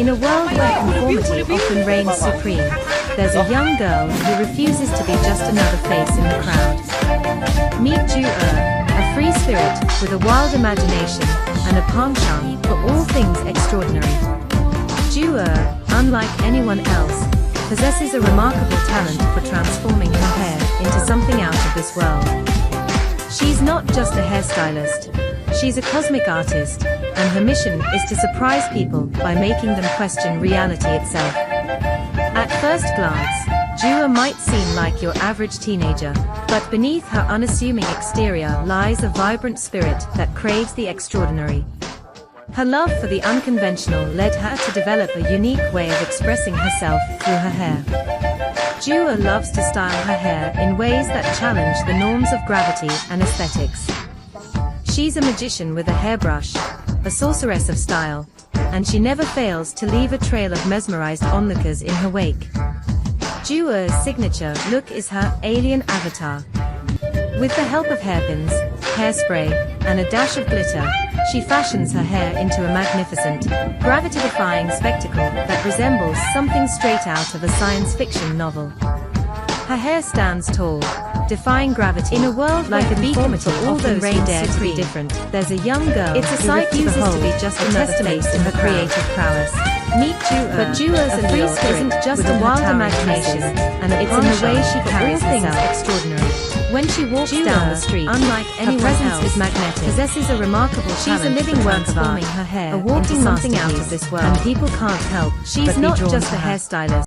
In a world where conformity often reigns supreme, there's a young girl who refuses to be just another face in the crowd. Meet Ju-er, a free spirit with a wild imagination and a penchant for all things extraordinary. Ju-er, unlike anyone else, possesses a remarkable talent for transforming her hair into something out of this world. She's not just a hairstylist, she's a cosmic artist, and her mission is to surprise people by making them question reality itself. At first glance, Ju-er might seem like your average teenager, but beneath her unassuming exterior lies a vibrant spirit that craves the extraordinary. Her love for the unconventional led her to develop a unique way of expressing herself through her hair. Ju-er loves to style her hair in ways that challenge the norms of gravity and aesthetics. She's a magician with a hairbrush, a sorceress of style, and she never fails to leave a trail of mesmerized onlookers in her wake. Ju-er's signature look is her alien avatar. With the help of hairpins, hairspray, and a dash of glitter, she fashions her hair into a magnificent, gravity-defying spectacle that resembles something straight out of a science fiction novel. Her hair stands tall, defying gravity. In a world like a beacon for all those who dare to be different, there's a young girl who refuses to be just another face in her creative prowess. Meet Ju-er, but Ju-er's free spirit isn't just a wild imagination, and it's in the way she carries herself extraordinary. When she walks down the street, unlike anyone else, is magnetic, possesses a remarkable talent. She's a living work of art, her hair, a walking something out of this world, and people can't help. She's not just a hairstylist.